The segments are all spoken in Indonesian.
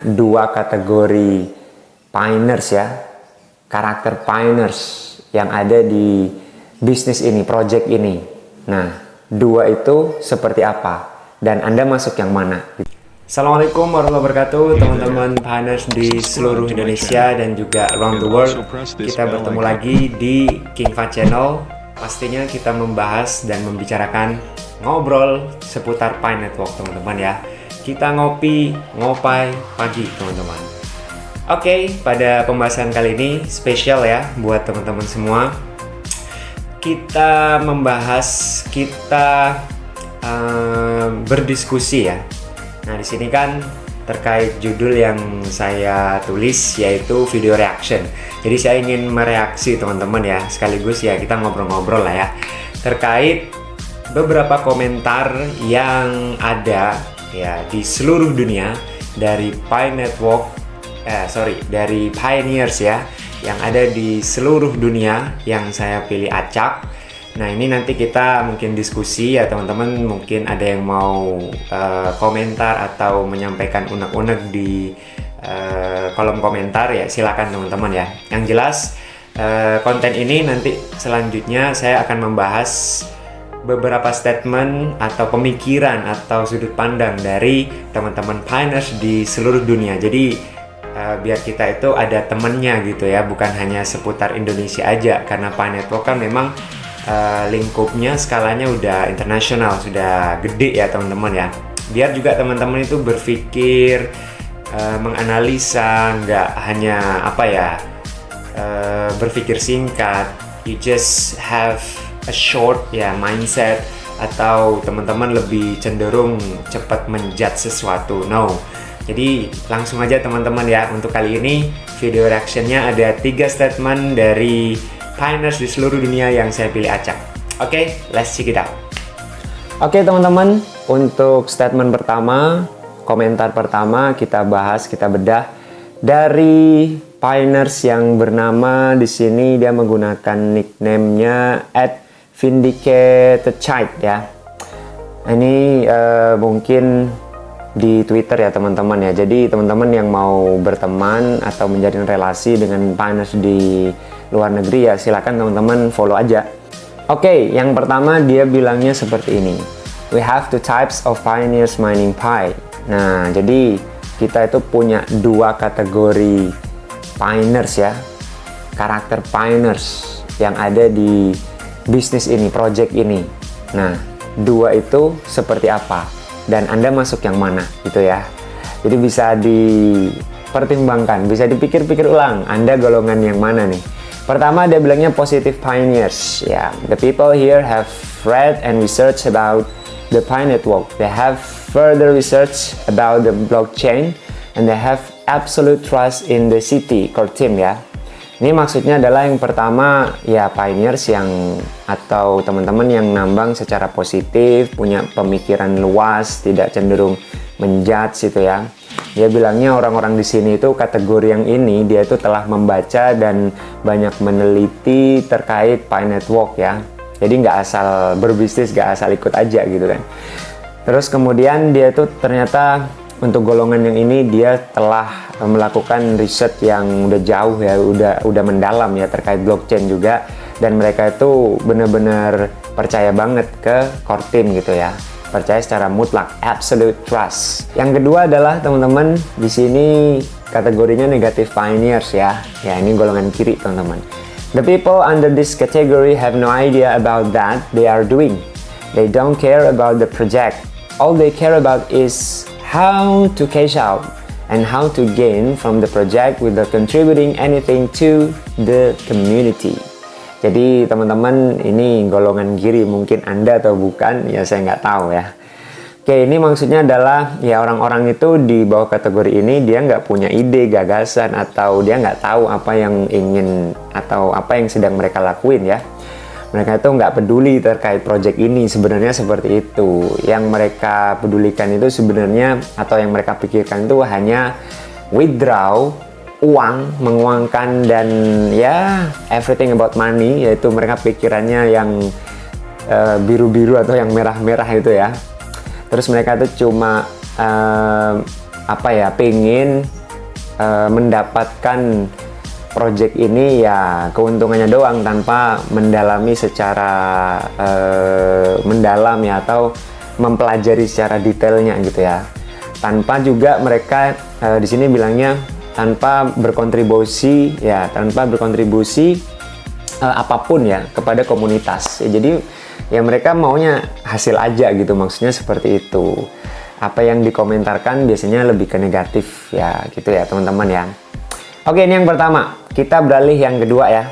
dua kategori pioneers ya, karakter pioneers yang ada di bisnis ini, project ini. Nah, dua itu seperti apa? Dan Anda masuk yang mana? Assalamualaikum warahmatullahi wabarakatuh, teman-teman pioneers di seluruh Indonesia dan juga around the world. Kita bertemu lagi di King Fahd Channel. Pastinya kita membahas dan membicarakan ngobrol seputar Pi Network, teman-teman ya. Kita ngopi, ngopai pagi, teman-teman. Oke, pada pembahasan kali ini spesial ya buat teman-teman semua. Kita membahas, berdiskusi ya. Nah, di sini kan terkait judul yang saya tulis yaitu video reaction. Jadi saya ingin mereaksi teman-teman ya, sekaligus ya kita ngobrol-ngobrol lah ya terkait beberapa komentar yang ada ya di seluruh dunia dari dari pioneers ya yang ada di seluruh dunia yang saya pilih acak. Nah, ini nanti kita mungkin diskusi ya teman-teman, mungkin ada yang mau komentar atau menyampaikan unek-unek di kolom komentar ya, silakan teman-teman ya. Yang jelas konten ini nanti selanjutnya saya akan membahas beberapa statement atau pemikiran atau sudut pandang dari teman-teman pioneers di seluruh dunia. Jadi biar kita itu ada temennya gitu ya, bukan hanya seputar Indonesia aja, karena Pi Network kan memang lingkupnya skalanya udah internasional, sudah gede ya teman-teman ya. Biar juga teman-teman itu berpikir, menganalisa, nggak hanya berpikir singkat. You just have a short ya mindset, atau teman-teman lebih cenderung cepat menjudge sesuatu. No. Jadi langsung aja teman-teman ya, untuk kali ini video reactionnya ada 3 statement dari pioneers di seluruh dunia yang saya pilih acak. Oke, let's check it out. Oke teman-teman, untuk statement pertama, komentar pertama kita bahas, kita bedah dari pioneers yang bernama, di sini dia menggunakan nickname-nya @vindicated ya. Ini mungkin di Twitter ya teman-teman ya. Jadi teman-teman yang mau berteman atau menjalin relasi dengan pioneers di luar negeri ya silakan teman-teman follow aja. Oke, yang pertama dia bilangnya seperti ini. We have two types of pioneers mining Pi. Nah, jadi kita itu punya 2 kategori pioneers ya, karakter pioneers yang ada di bisnis ini, project ini. Nah, 2 itu seperti apa? Dan Anda masuk yang mana gitu ya. Jadi bisa dipertimbangkan, bisa dipikir-pikir ulang, Anda golongan yang mana nih? Pertama dia bilangnya positive pioneers ya. The people here have read and researched about the Pi Network. They have further research about the blockchain and they have absolute trust in the city core team ya. Ini maksudnya adalah yang pertama ya pioneers yang atau teman-teman yang nambang secara positif, punya pemikiran luas, tidak cenderung menjudge gitu ya. Dia bilangnya orang-orang di sini itu kategori yang ini dia itu telah membaca dan banyak meneliti terkait Pi Network ya. Jadi nggak asal berbisnis, nggak asal ikut aja gitu kan. Terus kemudian dia itu ternyata untuk golongan yang ini dia telah melakukan riset yang udah jauh ya, udah mendalam ya terkait blockchain juga, dan mereka itu benar-benar percaya banget ke core team gitu ya. Percaya secara mutlak, absolute trust. Yang kedua adalah teman-teman di sini kategorinya negative pioneers ya. Ya, ini golongan kiri teman-teman. The people under this category have no idea about that they are doing. They don't care about the project. All they care about is how to cash out and how to gain from the project without contributing anything to the community. Jadi teman-teman ini golongan kiri, mungkin Anda atau bukan ya saya nggak tahu ya. Oke, ini maksudnya adalah ya orang-orang itu di bawah kategori ini dia nggak punya ide, gagasan, atau dia nggak tahu apa yang ingin atau apa yang sedang mereka lakuin ya. Mereka itu nggak peduli terkait project ini, sebenarnya seperti itu. Yang mereka pedulikan itu sebenarnya atau yang mereka pikirkan itu hanya withdraw uang, menguangkan, dan ya everything about money, yaitu mereka pikirannya yang biru-biru atau yang merah-merah itu ya. Terus mereka tuh cuma pengen mendapatkan project ini ya keuntungannya doang tanpa mendalami secara mendalam ya, atau mempelajari secara detailnya gitu ya. Tanpa juga mereka di sini bilangnya tanpa berkontribusi apapun ya kepada komunitas. Ya, jadi ya mereka maunya hasil aja gitu, maksudnya seperti itu. Apa yang dikomentarkan biasanya lebih ke negatif ya gitu ya teman-teman ya. Oke, ini yang pertama. Kita beralih yang kedua ya.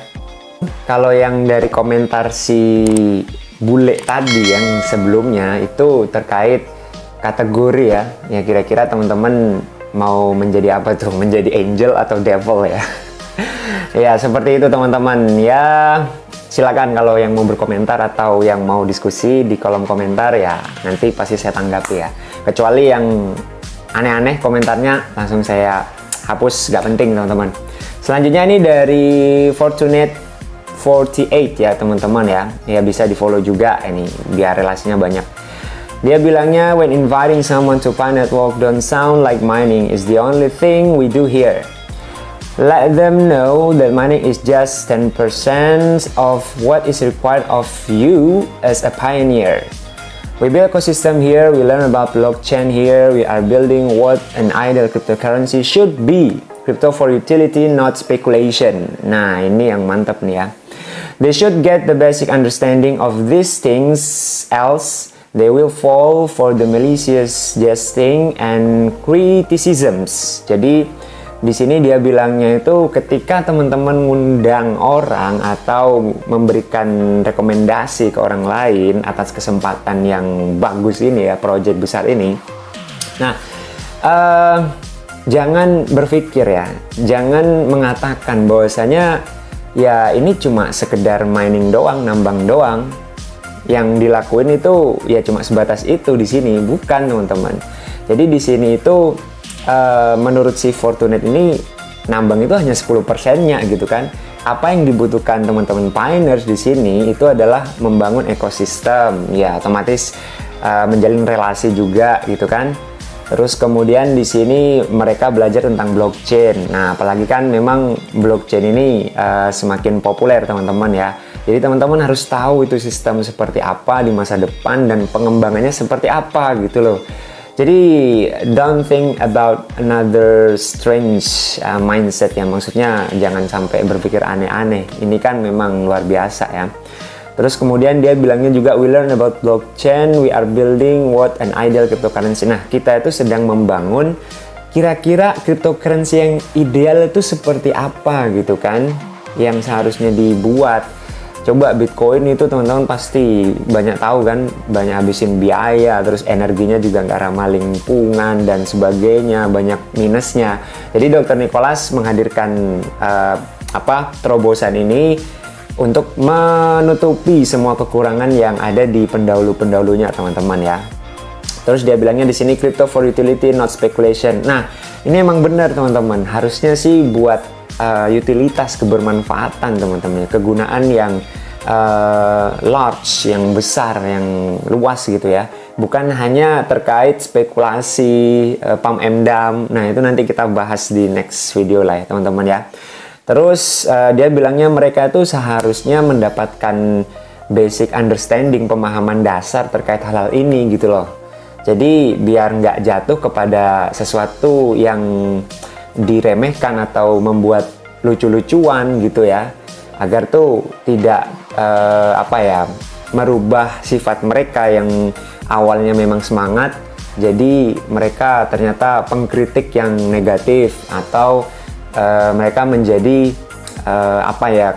Kalau yang dari komentar si bule tadi yang sebelumnya itu terkait kategori ya. Ya kira-kira teman-teman mau menjadi apa tuh? Menjadi angel atau devil ya? Ya seperti itu teman-teman ya. Silakan kalau yang mau berkomentar atau yang mau diskusi di kolom komentar ya, nanti pasti saya tanggapi ya. Kecuali yang aneh-aneh komentarnya langsung saya hapus, gak penting teman-teman. Selanjutnya ini dari Fortunate 48 ya teman-teman ya. Ya bisa di follow juga ini biar relasinya banyak. Dia bilangnya, when inviting someone to Pi Network don't sound like mining is the only thing we do here. Let them know that mining is just 10% of what is required of you as a pioneer. We build ecosystem here, we learn about blockchain here, we are building what an ideal cryptocurrency should be. Crypto for utility, not speculation. Nah, ini yang mantap nih ya. They should get the basic understanding of these things, else they will fall for the malicious jesting and criticisms. Jadi di sini dia bilangnya itu ketika teman-teman ngundang orang atau memberikan rekomendasi ke orang lain atas kesempatan yang bagus ini ya, project besar ini. Nah, jangan berpikir ya, jangan mengatakan bahwasanya ya ini cuma sekedar mining doang, nambang doang. Yang dilakuin itu ya cuma sebatas itu di sini, bukan teman-teman. Jadi di sini itu menurut si Fortunate ini nambang itu hanya 10%-nya gitu kan. Apa yang dibutuhkan teman-teman pioneers di sini itu adalah membangun ekosistem, ya otomatis menjalin relasi juga gitu kan. Terus kemudian di sini mereka belajar tentang blockchain. Nah, apalagi kan memang blockchain ini semakin populer teman-teman ya. Jadi teman-teman harus tahu itu sistem seperti apa di masa depan dan pengembangannya seperti apa gitu loh. Jadi don't think about another strange mindset ya, maksudnya jangan sampai berpikir aneh-aneh. Ini kan memang luar biasa ya. Terus kemudian dia bilangnya juga we learn about blockchain, we are building what an ideal cryptocurrency. Nah, kita itu sedang membangun kira-kira cryptocurrency yang ideal itu seperti apa gitu kan, yang seharusnya dibuat. Coba Bitcoin itu teman-teman pasti banyak tahu kan, banyak habisin biaya, terus energinya juga nggak ramah lingkungan dan sebagainya, banyak minusnya. Jadi Dr. Nicholas menghadirkan terobosan ini untuk menutupi semua kekurangan yang ada di pendahulu-pendahulunya teman-teman ya. Terus dia bilangnya di sini crypto for utility not speculation. Nah, ini emang benar teman-teman. Harusnya sih buat utilitas, kebermanfaatan teman-teman, kegunaan yang large, yang besar, yang luas gitu ya, bukan hanya terkait spekulasi pump and dump. Nah, itu nanti kita bahas di next video lah ya teman-teman ya. Terus dia bilangnya mereka itu seharusnya mendapatkan basic understanding, pemahaman dasar terkait hal-hal ini gitu loh. Jadi biar nggak jatuh kepada sesuatu yang diremehkan atau membuat lucu-lucuan gitu ya, agar tuh tidak merubah sifat mereka yang awalnya memang semangat jadi mereka ternyata pengkritik yang negatif, atau mereka menjadi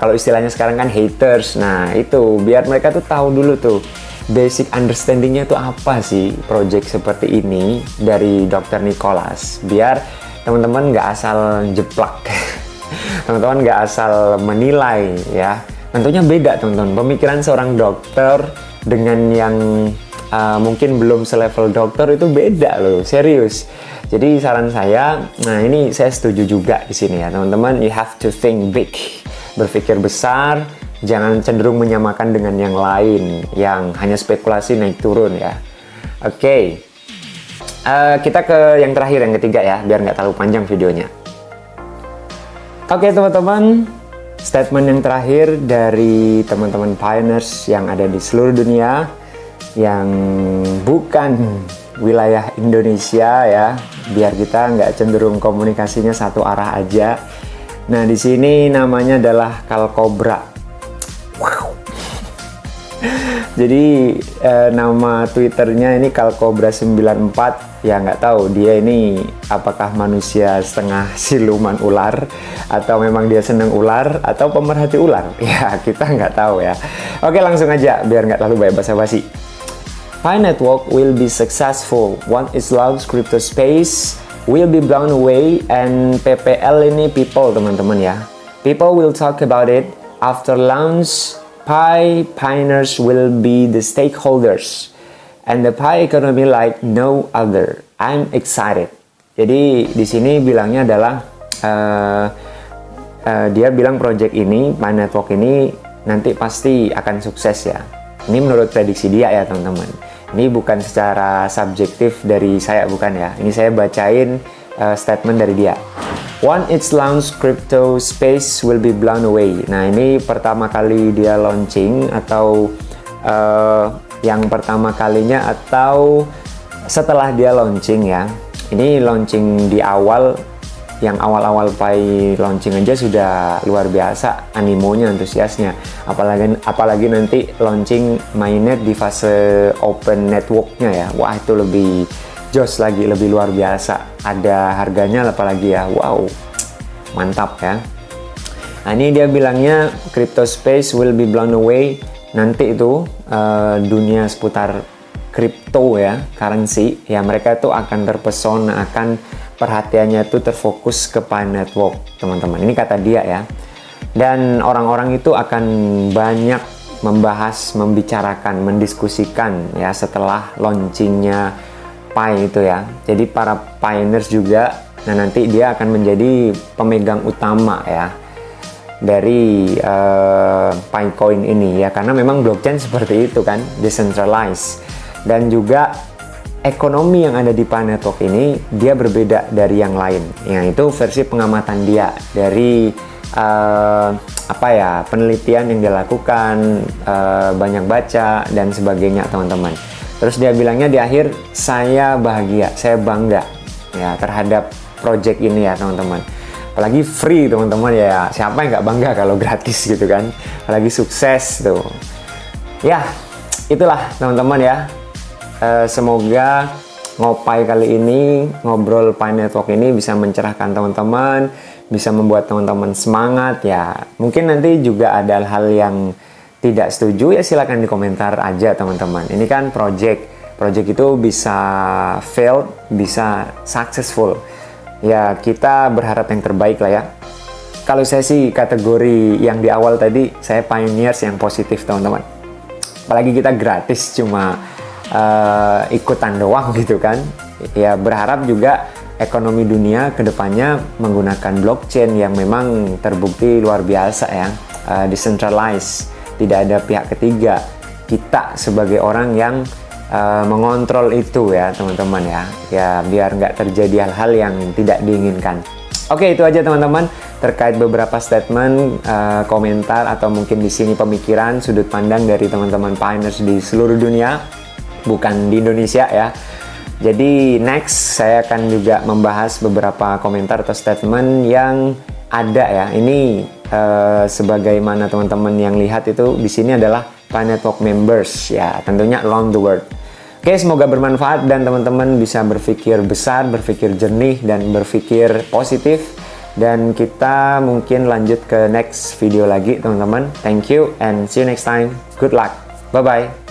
kalau istilahnya sekarang kan haters. Nah itu biar mereka tuh tahu dulu tuh basic understandingnya tuh apa sih project seperti ini dari Dr. Nicholas, biar teman-teman nggak asal jeplak. Teman-teman nggak asal menilai ya. Tentunya beda teman-teman, pemikiran seorang dokter dengan yang mungkin belum selevel dokter itu beda loh, serius. Jadi saran saya, nah ini saya setuju juga di sini ya teman-teman, you have to think big, berpikir besar, jangan cenderung menyamakan dengan yang lain yang hanya spekulasi naik turun ya. Oke. Kita ke yang terakhir, yang ketiga ya, biar nggak terlalu panjang videonya. Oke teman-teman, statement yang terakhir dari teman-teman pioneers yang ada di seluruh dunia, yang bukan wilayah Indonesia ya, biar kita nggak cenderung komunikasinya satu arah aja. Nah di sini namanya adalah Kal Cobra. Wow. Jadi nama Twitternya ini Kal Cobra 94. Ya nggak tahu dia ini apakah manusia setengah siluman ular, atau memang dia seneng ular, atau pemerhati ular. Ya kita nggak tahu ya. Oke langsung aja biar nggak terlalu banyak basa-basi. Pi Network will be successful once its launch crypto space will be blown away, and PPL ini people teman-teman ya. People will talk about it after launch. Pi pioneers will be the stakeholders and the Pi economy like no other. I'm excited. Jadi di sini bilangnya adalah dia bilang project ini, Pi Network ini nanti pasti akan sukses ya. Ini menurut prediksi dia ya teman-teman. Ini bukan secara subjektif dari saya, bukan ya. Ini saya bacain statement dari dia. Once its launch, crypto space will be blown away. Nah ini pertama kali dia launching, atau yang pertama kalinya, atau setelah dia launching ya. Ini launching di awal, yang awal-awal Pi launching aja sudah luar biasa animonya, antusiasnya. Apalagi nanti launching mainnet di fase open networknya ya. Wah itu lebih jos lagi, lebih luar biasa. Ada harganya apalagi ya, wow, mantap ya. Nah ini dia bilangnya crypto space will be blown away. Nanti itu dunia seputar kripto ya, currency ya, mereka itu akan terpesona, akan perhatiannya itu terfokus ke Pi Network teman-teman. Ini kata dia ya. Dan orang-orang itu akan banyak membahas, membicarakan, mendiskusikan ya setelah launchingnya Pi itu ya. Jadi para pioneers juga, nah nanti dia akan menjadi pemegang utama ya dari Picoin ini ya, karena memang blockchain seperti itu kan, decentralized. Dan juga ekonomi yang ada di Pi Network ini dia berbeda dari yang lain. Yang itu versi pengamatan dia dari penelitian yang dia lakukan, banyak baca dan sebagainya teman-teman. Terus dia bilangnya di akhir, saya bahagia, saya bangga ya terhadap project ini ya teman-teman. Apalagi free teman-teman ya, siapa yang nggak bangga kalau gratis gitu kan. Apalagi sukses tuh. Ya, itulah teman-teman ya. Semoga ngopai kali ini, ngobrol Pi Network ini bisa mencerahkan teman-teman, bisa membuat teman-teman semangat ya. Mungkin nanti juga ada hal yang tidak setuju ya, silakan di komentar aja teman-teman. Ini kan project itu bisa fail, bisa successful. Ya kita berharap yang terbaik lah ya. Kalau saya sih kategori yang di awal tadi, saya pioneers yang positif teman-teman. Apalagi kita gratis cuma ikutan doang gitu kan. Ya berharap juga ekonomi dunia kedepannya menggunakan blockchain yang memang terbukti luar biasa ya, decentralized. Tidak ada pihak ketiga, kita sebagai orang yang mengontrol itu ya teman-teman ya biar nggak terjadi hal-hal yang tidak diinginkan. Oke itu aja teman-teman terkait beberapa statement, komentar, atau mungkin di sini pemikiran, sudut pandang dari teman-teman pioneers di seluruh dunia, bukan di Indonesia ya. Jadi next saya akan juga membahas beberapa komentar atau statement yang ada ya. Ini sebagaimana teman-teman yang lihat itu di sini adalah Pi Network members ya, tentunya around the world. Oke, semoga bermanfaat dan teman-teman bisa berpikir besar, berpikir jernih, dan berpikir positif. Dan kita mungkin lanjut ke next video lagi teman-teman. Thank you and see you next time. Good luck. Bye-bye.